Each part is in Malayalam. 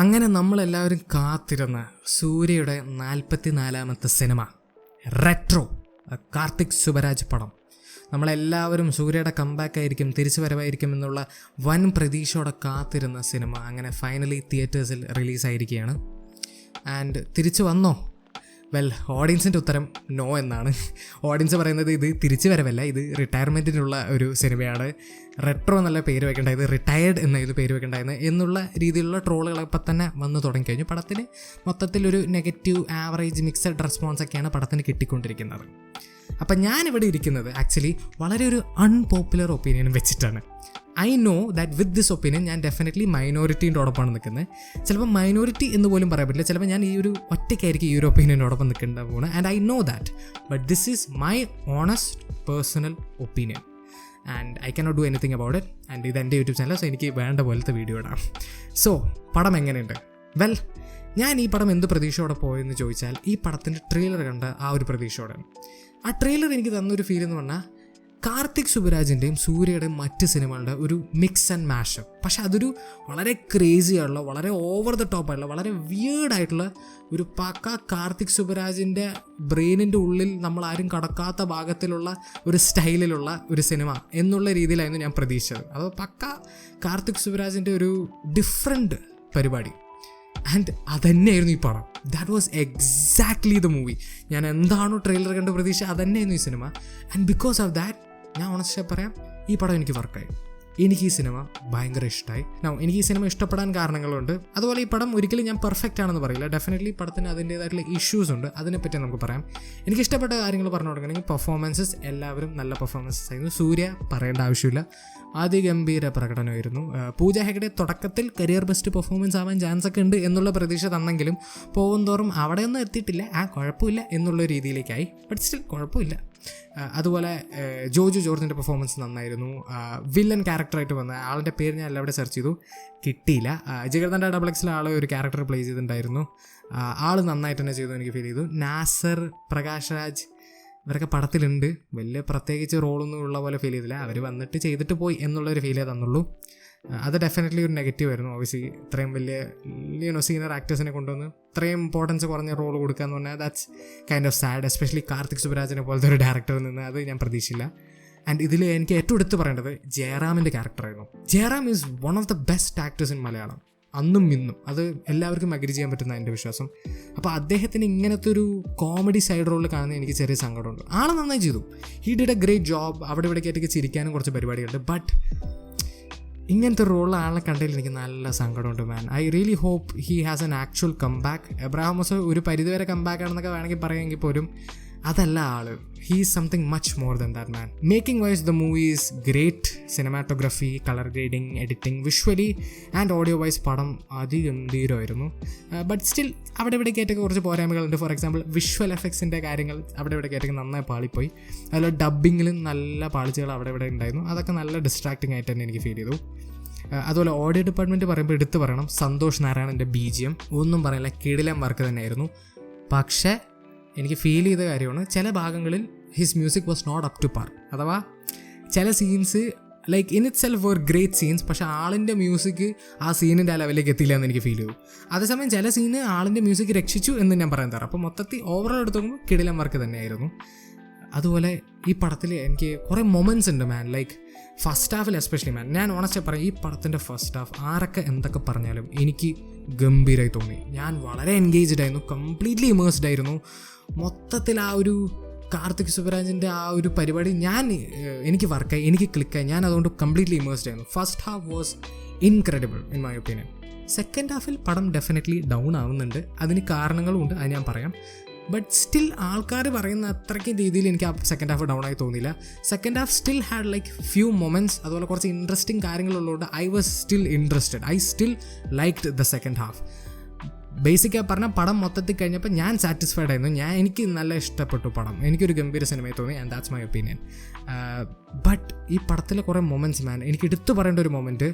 അങ്ങനെ നമ്മളെല്ലാവരും കാത്തിരുന്ന സൂര്യയുടെ 44ാമത്തെ സിനിമ റെട്രോ, കാർത്തിക് സുബരാജ് പടം. നമ്മളെല്ലാവരും സൂര്യയുടെ കംബാക്ക് ആയിരിക്കും, തിരിച്ചു വരവായിരിക്കും എന്നുള്ള വൻ പ്രതീക്ഷയോടെ കാത്തിരുന്ന സിനിമ അങ്ങനെ ഫൈനലി തിയേറ്റേഴ്സിൽ റിലീസായിരിക്കുകയാണ്. ആൻഡ് തിരിച്ചു വന്നോ? വെൽ, ഓഡിയൻസിൻ്റെ ഉത്തരം നോ എന്നാണ്. ഓഡിയൻസ് പറയുന്നത് ഇത് തിരിച്ചു വരവല്ല, ഇത് റിട്ടയർമെൻറ്റിനുള്ള ഒരു സിനിമയാണ്, റെട്രോ എന്നുള്ള പേര് വെക്കേണ്ടത്, റിട്ടയേർഡ് എന്ന ഇത് പേര് വെക്കേണ്ടായിരുന്നു എന്നുള്ള രീതിയിലുള്ള ട്രോളുകളൊക്കെ തന്നെ വന്നു തുടങ്ങിക്കഴിഞ്ഞു. പടത്തിന് മൊത്തത്തിലൊരു നെഗറ്റീവ് ആവറേജ് മിക്സഡ് റെസ്പോൺസൊക്കെയാണ് പടത്തിന് കിട്ടിക്കൊണ്ടിരിക്കുന്നത്. അപ്പം ഞാനിവിടെ ഇരിക്കുന്നത് ആക്ച്വലി വളരെ ഒരു അൺപോപ്പുലർ ഒപ്പീനിയൻ വെച്ചിട്ടാണ്. I know that with this opinion ഞാൻ ഡെഫിനറ്റ്ലി മൈനോറിറ്റീൻ്റെയോടൊപ്പമാണ് നിൽക്കുന്നത്. ചിലപ്പോൾ മൈനോറിറ്റി എന്ന് പോലും പറയാൻ പറ്റില്ല, ചിലപ്പോൾ ഞാൻ ഈ ഒരു ഒറ്റയ്ക്കായിരിക്കും ഈ ഒരു ഒപ്പീനിയനോടൊപ്പം നിൽക്കേണ്ട പോകുന്നത്. And I know that, but this is my honest personal opinion and I cannot do anything about it. And ഇത് എൻ്റെ യൂട്യൂബ് ചാനൽ, സോ എനിക്ക് വേണ്ട പോലത്തെ വീഡിയോ ഇടാം. സോ പടം എങ്ങനെയുണ്ട്? വെൽ, ഞാൻ ഈ പടം എന്ത് പ്രതീക്ഷയോടെ പോയെന്ന് ചോദിച്ചാൽ ഈ പടത്തിൻ്റെ ട്രെയിലർ കണ്ട ആ ഒരു പ്രതീക്ഷയോടെ. ആ ട്രെയിലർ എനിക്ക് തന്നൊരു ഫീൽ എന്ന് പറഞ്ഞാൽ കാർത്തിക് സുബരാജിൻ്റെയും സൂര്യയുടെയും മറ്റ് സിനിമകളുടെ ഒരു മിക്സ് ആൻഡ് മാഷപ്പ്. പക്ഷെ അതൊരു വളരെ ക്രേസി ആയിട്ടുള്ള, വളരെ ഓവർ ദ ടോപ്പ് ആയിട്ടുള്ള, വളരെ വിയേർഡായിട്ടുള്ള ഒരു പക്ക കാർത്തിക് സുബരാജിൻ്റെ ബ്രെയിനിൻ്റെ ഉള്ളിൽ നമ്മൾ ആരും കടക്കാത്ത ഭാഗത്തിലുള്ള ഒരു സ്റ്റൈലിലുള്ള ഒരു സിനിമ എന്നുള്ള രീതിയിലായിരുന്നു ഞാൻ പ്രതീക്ഷിച്ചത്. അത് പക്ക കാർത്തിക് സുബരാജിൻ്റെ ഒരു ഡിഫറെൻറ്റ് പരിപാടി. ആൻഡ് അതന്നെയായിരുന്നു ഈ പടം. That was exactly the movie. ഞാൻ എന്താണോ ട്രെയിലർ കണ്ട് പ്രതീക്ഷ അതന്നെയായിരുന്നു ഈ cinema. And because of that ഞാൻ ഓണസ്റ്റ് പറയാം, ഈ പടം എനിക്ക് വർക്കായി. എനിക്ക് ഈ സിനിമ ഭയങ്കര ഇഷ്ടമായി. എനിക്ക് ഈ സിനിമ ഇഷ്ടപ്പെടാൻ കാരണങ്ങളുണ്ട്. അതുപോലെ ഈ പടം ഒരിക്കലും ഞാൻ പെർഫെക്റ്റ് ആണെന്ന് പറയില്ല. ഡെഫിനറ്റ്ലി പടത്തിന് അതിൻ്റേതായിട്ടുള്ള ഇഷ്യൂസ് ഉണ്ട്, അതിനെപ്പറ്റി നമുക്ക് പറയാം. എനിക്ക് ഇഷ്ടപ്പെട്ട കാര്യങ്ങൾ പറഞ്ഞു കൊടുക്കണമെങ്കിൽ പെർഫോമൻസസ് എല്ലാവരും നല്ല പെർഫോമൻസസ് ആയിരുന്നു. സൂര്യ പറയേണ്ട ആവശ്യമില്ല, അതിഗംഭീര പ്രകടനമായിരുന്നു. പൂജ ഹെഗ്ഡെ തുടക്കത്തിൽ കരിയർ ബെസ്റ്റ് പെർഫോമൻസ് ആവാൻ ചാൻസ് ഒക്കെ ഉണ്ട് എന്നുള്ള പ്രതീക്ഷ തന്നെങ്കിലും പോകും തോറും അവിടെയൊന്നും എത്തിയിട്ടില്ല. കുഴപ്പമില്ല എന്നുള്ള രീതിയിലേക്കായി, ബട്ട് സ്റ്റിൽ കുഴപ്പമില്ല. അതുപോലെ ജോജു ജോർജിൻ്റെ പെർഫോമൻസ് നന്നായിരുന്നു. വില്ലൻ ക്യാരക്ടറായിട്ട് വന്ന ആളിൻ്റെ പേര് ഞാൻ എല്ലാവരും സെർച്ച് ചെയ്തു, കിട്ടിയില്ല. ജിഗർദണ്ഡ ഡബിൾ ആൾ ഒരു ക്യാരക്ടർ പ്ലേ ചെയ്തിട്ടുണ്ടായിരുന്നു. ആൾ നന്നായിട്ട് തന്നെ ചെയ്തു എനിക്ക് ഫീൽ ചെയ്തു. നാസർ, പ്രകാശ് രാജ് ഇവരൊക്കെ പടത്തിലുണ്ട്. വലിയ പ്രത്യേകിച്ച് റോളൊന്നും ഉള്ള പോലെ ഫീൽ ചെയ്തില്ല. അവർ വന്നിട്ട് ചെയ്തിട്ട് പോയി എന്നുള്ളൊരു ഫീലേ തന്നുള്ളൂ. അത് ഡെഫിനറ്റ്ലി ഒരു നെഗറ്റീവ് ആയിരുന്നു. ഒബിയസ്ലി ഇത്രയും വലിയ സീനിയർ ആക്ടേഴ്സിനെ കൊണ്ടുവന്ന് ഇത്രയും ഇമ്പോർട്ടൻസ് കുറഞ്ഞ റോൾ കൊടുക്കുക എന്ന് പറഞ്ഞാൽ that's kind of sad. Especially Karthik സുബരാജിനെ പോലത്തെ ഒരു ഡയറക്ടറിൽ നിന്ന് അത് ഞാൻ പ്രതീക്ഷിച്ചില്ല. ആൻഡ് ഇതിൽ എനിക്ക് ഏറ്റവും എടുത്ത് പറയേണ്ടത് ജയറാമിൻ്റെ ക്യാരക്ടറായിരുന്നു. Jayaram is one of the best actors in Malayalam, അന്നും ഇന്നും. അത് എല്ലാവർക്കും അഗ്രി ചെയ്യാൻ പറ്റുന്ന എൻ്റെ വിശ്വാസം. അപ്പോൾ അദ്ദേഹത്തിന് ഇങ്ങനത്തെ ഒരു കോമഡി സൈഡ് റോളിൽ കാണുന്ന എനിക്ക് ചെറിയ സങ്കടമുണ്ട്. ആൾ നന്നായി ചെയ്തു, he did A great job. അവിടെ ഇവിടേക്കായിട്ടൊക്കെ ചിരിക്കാനും കുറച്ച് പരിപാടികളുണ്ട്. ബട്ട് ഇങ്ങനത്തെ റോളിൽ ആളെ കണ്ടതിൽ എനിക്ക് നല്ല സങ്കടമുണ്ട് man. I really hope he has an actual comeback. Abraham മോസ് ഒരു പരിധിവരെ കംബാക്ക് ആണെന്നൊക്കെ വേണമെങ്കിൽ പറയുമെങ്കിൽ പോലും അതല്ല ആള്. He is something much more than that man. Making wise the movie is great. Cinematography, colour grading, editing, visually and audio wise പടം അതിഗംഭീരമായിരുന്നു. ബട്ട് സ്റ്റിൽ അവിടെ ഇവിടെ കയറ്റൊക്കെ കുറച്ച് പോരായ്മകളുണ്ട്. ഫോർ എക്സാമ്പിൾ വിഷ്വൽ എഫക്ട്സിൻ്റെ കാര്യങ്ങൾ അവിടെ ഇവിടെ കയറ്റൊക്കെ നന്നായി പാളിപ്പോയി. അതുപോലെ ഡബ്ബിങ്ങിലും നല്ല പാളിച്ചകൾ അവിടെ ഇവിടെ ഉണ്ടായിരുന്നു. അതൊക്കെ നല്ല ഡിസ്ട്രാക്റ്റിംഗ് ആയിട്ട് തന്നെ എനിക്ക് ഫീൽ ചെയ്തു. അതുപോലെ ഓഡിയോ ഡിപ്പാർട്ട്മെൻറ്റ് പറയുമ്പോൾ എടുത്ത് പറയണം, സന്തോഷ് നാരായണൻ്റെ BGM ഒന്നും പറയില്ല, കിടിലം വർക്ക് തന്നെയായിരുന്നു. പക്ഷേ എനിക്ക് ഫീൽ ചെയ്ത കാര്യമാണ് ചില ഭാഗങ്ങളിൽ his music was not up to par. അഥവാ ചില scenes like in itself were great scenes, പക്ഷേ ആളിൻ്റെ മ്യൂസിക് ആ സീനിൻ്റെ ആ ലെവലിലേക്ക് എത്തിയില്ല എന്ന് എനിക്ക് ഫീൽ ചെയ്തു. അതേസമയം ചില സീന് ആളിൻ്റെ മ്യൂസിക് രക്ഷിച്ചു എന്ന് ഞാൻ പറയാൻ തരാം. അപ്പോൾ മൊത്തത്തിൽ ഓവറോൾ എടുത്ത് നോക്കുമ്പോൾ കിടിലം വർക്ക് തന്നെയായിരുന്നു. അതുപോലെ ഈ പടത്തിൽ എനിക്ക് കുറേ മൊമെൻറ്റ്സ് ഉണ്ട് മാൻ. ലൈക്ക് ഫസ്റ്റ് ഹാഫിൽ എസ്പെഷ്യലി മാൻ, ഞാൻ ഓണസ്റ്റ് പറയാം, ഈ പടത്തിൻ്റെ ഫസ്റ്റ് ഹാഫ് ആരൊക്കെ എന്തൊക്കെ പറഞ്ഞാലും എനിക്ക് ഗംഭീരമായി തോന്നി. ഞാൻ വളരെ എൻഗേജ്ഡ് ആയിരുന്നു, കംപ്ലീറ്റ്ലി ഇമേഴ്സ്ഡ് ആയിരുന്നു. മൊത്തത്തിൽ ആ ഒരു കാർത്തിക് സുബരാജിൻ്റെ ആ ഒരു പരിപാടി എനിക്ക് വർക്കായി, എനിക്ക് ക്ലിക്കായി. ഞാൻ അതുകൊണ്ട് കംപ്ലീറ്റ്ലി ഇമേഴ്സ്ഡ് ആയിരുന്നു. First half was incredible in my opinion. Second ഹാഫിൽ പടം ഡെഫിനറ്റ്ലി ഡൗൺ ആവുന്നുണ്ട്. അതിന് കാരണങ്ങളും ഉണ്ട്, അത് ഞാൻ പറയാം. ബട്ട് സ്റ്റിൽ ആൾക്കാർ പറയുന്ന അത്രയ്ക്ക് രീതിയിൽ എനിക്ക് ആ സെക്കൻഡ് ഹാഫ് ഡൗൺ ആയി തോന്നിയില്ല. Second half still had like few moments. അതുപോലെ കുറച്ച് ഇൻട്രസ്റ്റിംഗ് കാര്യങ്ങളുള്ളതുകൊണ്ട് I was still interested. I still liked the second half. ബേസിക്കായി പറഞ്ഞാൽ പടം മൊത്തത്തിൽ കഴിഞ്ഞപ്പോൾ ഞാൻ സാറ്റിസ്ഫൈഡ് ആയിരുന്നു. എനിക്ക് നല്ല ഇഷ്ടപ്പെട്ടു പടം. എനിക്കൊരു ഗംഭീര സിനിമയായി തോന്നി. And that's my opinion. But ഈ പടത്തിലെ കുറേ മൊമെൻറ്റ്സ് മാൻ, എനിക്ക് എടുത്തു പറയേണ്ട ഒരു മൊമെൻറ്റ്,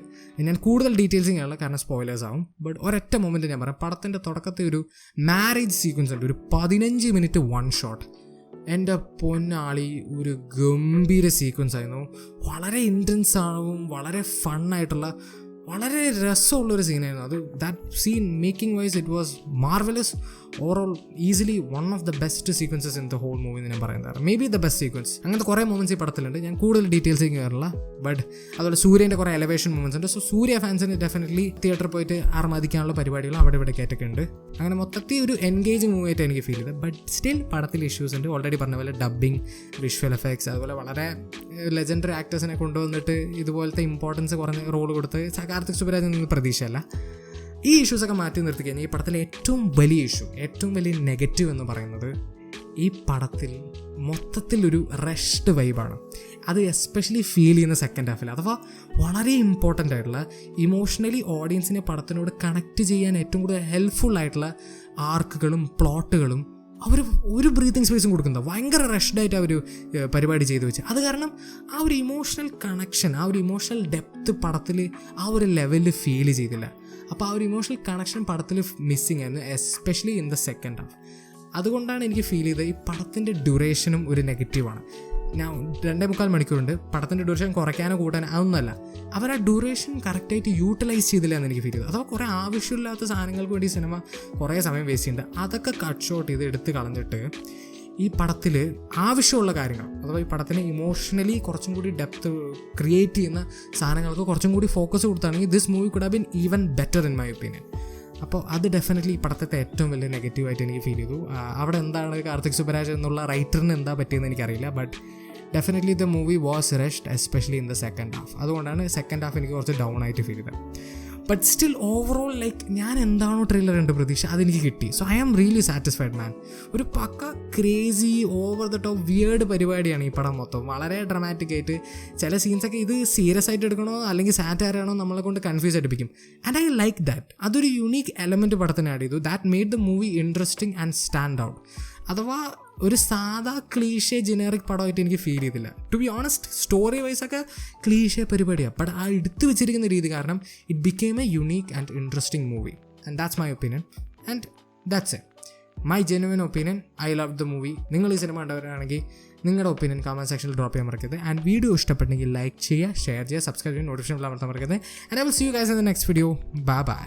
ഞാൻ കൂടുതൽ ഡീറ്റെയിൽസിങ് ആണല്ലോ കാരണം സ്പോയിലേഴ്സ് ആവും. ബട്ട് ഒരൊറ്റ മൊമെൻറ്റ് ഞാൻ പറയാം. പടത്തിൻ്റെ തുടക്കത്തിൽ ഒരു മാരേജ് സീക്വൻസ് ഉണ്ട്, ഒരു 15 മിനിറ്റ് വൺ ഷോട്ട്. എൻ്റെ പൊന്നാളി, ഒരു ഗംഭീര സീക്വൻസ് ആയിരുന്നു. വളരെ ഇൻറ്റൻസ് ആവും, വളരെ ഫണ്ണായിട്ടുള്ള വളരെ രസമുള്ളൊരു സീനായിരുന്നു അത്. That scene making wise it was marvellous. Overall easily one of the best sequences in the whole movie എന്ന് ഞാൻ പറയുന്നത്. Maybe the best sequence. അങ്ങനത്തെ കുറേ മൂമെൻറ്റ്സ് ഈ പടത്തിലുണ്ട്. ഞാൻ കൂടുതൽ ഡീറ്റെയിൽസ് കയറില്ല. ബട്ട് അതുപോലെ സൂര്യൻ്റെ കുറേ എലവേഷൻ മൂവ്മെൻറ്റ്സ് ഉണ്ട്. സോ സൂര്യ ഫാൻസിന് ഡെഫിനറ്റ്ലി തിയേറ്ററിൽ പോയിട്ട് ആർമാദിക്കാനുള്ള പരിപാടികൾ അവിടെ ഇവിടെ കയറ്റൊക്കെ. അങ്ങനെ മൊത്തത്തിൽ ഒരു എൻഗേജിങ് മൂവി ആയിട്ട് എനിക്ക് ഫീൽ ചെയ്തത്. ബട്ട് സ്റ്റിൽ പടത്തിൽ ഇഷ്യൂസ് ഉണ്ട്. ഓൾറെഡി പറഞ്ഞ പോലെ ഡബ്ബിങ്, വിഷ്വൽ എഫക്ട്സ്, അതുപോലെ വളരെ ലെജൻഡറി ആക്ടേഴ്സിനെ കൊണ്ടുവന്നിട്ട് ഇതുപോലത്തെ ഇമ്പോർട്ടൻസ് കുറഞ്ഞ റോൾ കൊടുത്ത് കാർത്തിക് സുബരാജിൽ നിന്ന് പ്രതീക്ഷയല്ല. ഈ ഇഷ്യൂസൊക്കെ മാറ്റി നിർത്തി കഴിഞ്ഞാൽ ഈ പടത്തിലെ ഏറ്റവും വലിയ ഇഷ്യൂ, ഏറ്റവും വലിയ നെഗറ്റീവ് എന്ന് പറയുന്നത് ഈ പടത്തിൽ മൊത്തത്തിലൊരു റഷ്ഡ് വൈബാണ്. അത് എസ്പെഷ്യലി ഫീൽ ചെയ്യുന്ന സെക്കൻഡ് ഹാഫിൽ. അഥവാ വളരെ ഇമ്പോർട്ടൻ്റ് ആയിട്ടുള്ള ഇമോഷണലി ഓഡിയൻസിനെ പടത്തിനോട് കണക്ട് ചെയ്യാൻ ഏറ്റവും കൂടുതൽ ഹെൽപ്ഫുൾ ആയിട്ടുള്ള ആർക്കുകളും പ്ലോട്ടുകളും അവർ ഒരു ബ്രീത്തിങ് സ്പേസും കൊടുക്കുന്നത് ഭയങ്കര റഷ്ഡായിട്ട് അവർ പരിപാടി ചെയ്തു വെച്ച്. അത് കാരണം ആ ഒരു ഇമോഷണൽ കണക്ഷൻ, ആ ഒരു ഇമോഷണൽ ഡെപ്ത് പടത്തിൽ ആ ഒരു ലെവലിൽ ഫീൽ ചെയ്തില്ല. അപ്പോൾ ആ ഒരു ഇമോഷണൽ കണക്ഷൻ പടത്തിൽ മിസ്സിങ് ആയിരുന്നു, especially in the second half. അതുകൊണ്ടാണ് എനിക്ക് ഫീൽ ചെയ്തത് ഈ പടത്തിൻ്റെ ഡ്യൂറേഷനും ഒരു നെഗറ്റീവാണ്. ഞാൻ 2.25 മണിക്കൂറുണ്ട്. പടത്തിൻ്റെ ഡ്യൂറേഷൻ കുറയ്ക്കാനോ കൂട്ടാനോ അതൊന്നുമല്ല. അവർ ആ ഡ്യൂറേഷൻ കറക്റ്റായിട്ട് യൂട്ടിലൈസ് ചെയ്തില്ല എന്ന് എനിക്ക് ഫീൽ ചെയ്തു. അഥവാ കുറേ ആവശ്യമില്ലാത്ത സാധനങ്ങൾക്ക് വേണ്ടി സിനിമ കുറേ സമയം വേസ്റ്റ് ചെയ്യുന്നുണ്ട്. അതൊക്കെ കട്ട് ഷോട്ട് ചെയ്ത് എടുത്ത് കളഞ്ഞിട്ട് ഈ പടത്തിൽ ആവശ്യമുള്ള കാര്യങ്ങൾ, അഥവാ ഈ പടത്തിന് ഇമോഷണലി കുറച്ചും കൂടി ഡെപ്ത് ക്രിയേറ്റ് ചെയ്യുന്ന സാധനങ്ങൾക്ക് കുറച്ചും കൂടി ഫോക്കസ് കൊടുത്താണെങ്കിൽ this movie could have been even better in my opinion. അപ്പോൾ അത് ഡെഫിനറ്റ്ലി ഈ പടത്തെ ഏറ്റവും വലിയ നെഗറ്റീവായിട്ട് എനിക്ക് ഫീൽ ചെയ്തു. അവിടെ എന്താണ് കാർത്തിക് സുബരാജ് എന്നുള്ള റൈറ്ററിന് എന്താ പറ്റിയെന്ന് എനിക്കറിയില്ല. But definitely the movie was rushed, especially in the second half. അതുകൊണ്ടാണ് സെക്കൻഡ് ഹാഫ് എനിക്ക് കുറച്ച് ഡൗൺ ആയിട്ട് ഫീൽ ചെയ്തത്. ബട്ട് സ്റ്റിൽ ഓവറോൾ ലൈക്ക് ഞാൻ എന്താണോ ട്രെയിലർ കണ്ട് പ്രതീക്ഷ അതെനിക്ക് കിട്ടി. So I am really satisfied man. ഒരു പക്ക crazy over the top weird പരിപാടിയാണ് ഈ പടം മൊത്തം. വളരെ ഡ്രമാറ്റിക് ആയിട്ട് ചില സീൻസൊക്കെ ഇത് സീരിയസ് ആയിട്ട് എടുക്കണോ അല്ലെങ്കിൽ സാറ്റയർ ആണോ നമ്മളെ കൊണ്ട് കൺഫ്യൂസ് അടിപ്പിക്കും. And I like that. അതൊരു യുണീക്ക് എലമെൻറ്റ് പടത്തിന് ആഡ് ചെയ്തു. That made the movie interesting and stand out. അഥവാ ഒരു സാധാ ക്ലീഷേ ജനറിക് പടമായിട്ട് എനിക്ക് ഫീൽ ചെയ്തില്ല. ടു ബി ഓണസ്റ്റ്, സ്റ്റോറി വൈസൊക്കെ ക്ലീഷേ പരിപാടിയാണ്. ബട്ട് ആ എടുത്തു വെച്ചിരിക്കുന്ന രീതി കാരണം it became a unique and interesting movie. And that's my opinion. And that's it, my genuine opinion. I love the movie. നിങ്ങൾ ഈ സിനിമ കണ്ടവരാണെങ്കിൽ നിങ്ങളുടെ ഒപ്പീനിയൻ കമൻറ്റ് സെക്ഷനിൽ ഡ്രോപ്പ് ചെയ്യാൻ മറക്കരുത്. ആൻഡ് വീഡിയോ ഇഷ്ടപ്പെട്ടെങ്കിൽ ലൈക്ക് ചെയ്യുക, ഷെയർ ചെയ്യുക, സബ്സ്ക്രൈബ് ചെയ്യുക, നോട്ടിഫിക്കേഷൻ അമർത്താൻ മറക്കരുത്. And I will see you guys in the next video. Bye by.